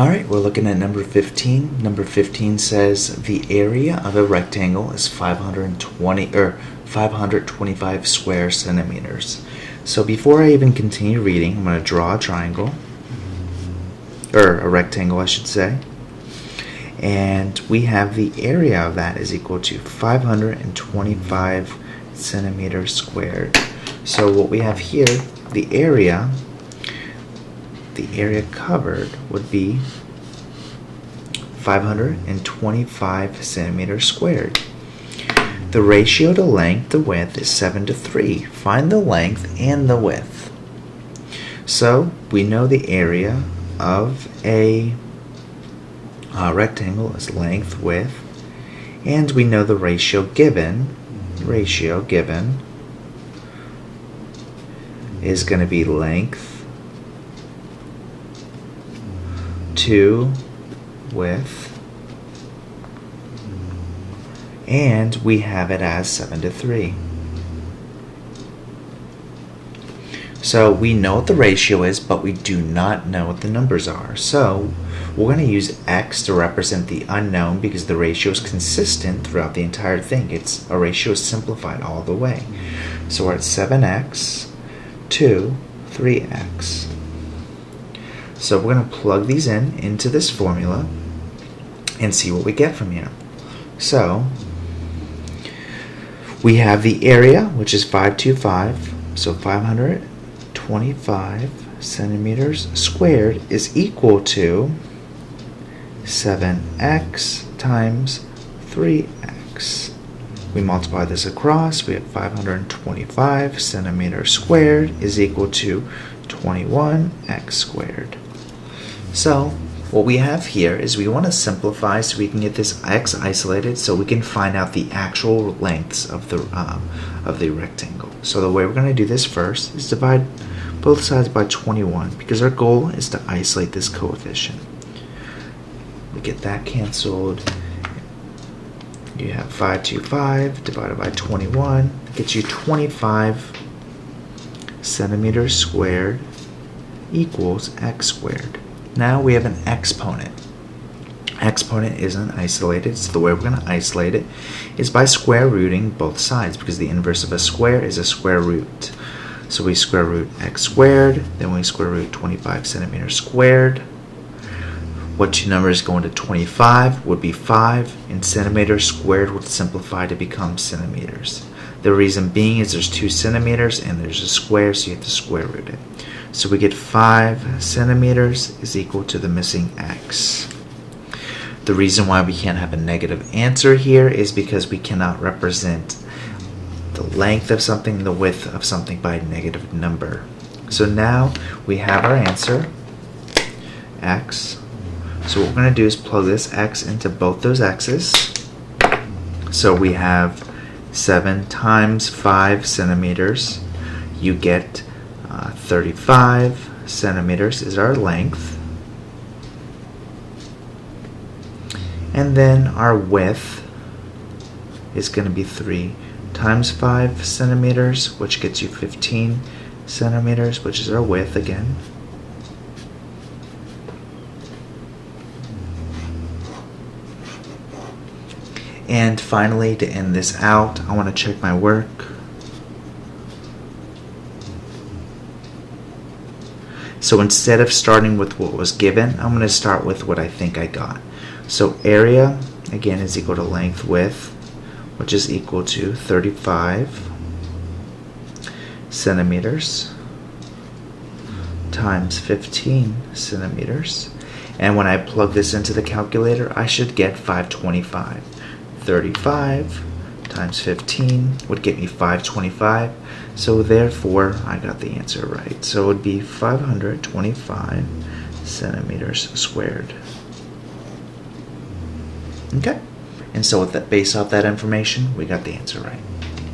Alright, we're looking at number 15. Number 15 says the area of a rectangle is 525 square centimeters. So before I even continue reading, I'm going to draw a triangle, or a rectangle I should say. And we have the area of that is equal to 525 centimeters squared. So what we have here, the area covered would be 525 centimeters squared. The ratio to length to width is 7:3. Find the length and the width. So we know the area of a rectangle is length, width, and we know the ratio given is going to be length to width, and we have it as 7:3. So we know what the ratio is, but we do not know what the numbers are. So we're going to use x to represent the unknown because the ratio is consistent throughout the entire thing. A ratio is simplified all the way. So we're at 7x to 3x. So we're going to plug these into this formula and see what we get from here. So we have the area, which is 525. So 525 centimeters squared is equal to 7x times 3x. We multiply this across. We have 525 centimeters squared is equal to 21x squared. So what we have here is we want to simplify so we can get this x isolated so we can find out the actual lengths of the rectangle. So the way we're going to do this first is divide both sides by 21 because our goal is to isolate this coefficient. We get that canceled. You have 525 divided by 21 gets you 25 centimeters squared equals x squared. Now we have an exponent. Exponent isn't isolated, so the way we're going to isolate it is by square rooting both sides because the inverse of a square is a square root. So we square root x squared, then we square root 25 centimeters squared. What two numbers go into 25 would be 5, and centimeters squared would simplify to become centimeters. The reason being is there's 2 centimeters and there's a square, so you have to square root it. So we get 5 centimeters is equal to the missing x. The reason why we can't have a negative answer here is because we cannot represent the length of something, the width of something by a negative number. So now we have our answer, x. So what we're going to do is plug this x into both those x's. So we have 7 times 5 centimeters. You get 35 centimeters is our length. And then our width is going to be 3 times 5 centimeters, which gets you 15 centimeters, which is our width again. And finally, to end this out, I want to check my work. So instead of starting with what was given, I'm going to start with what I think I got. So area, again, is equal to length width, which is equal to 35 centimeters times 15 centimeters. And when I plug this into the calculator, I should get 525. 35 times 15 would get me 525. So therefore, I got the answer right. So it would be 525 centimeters squared. Okay. And so with that, based off that information, we got the answer right.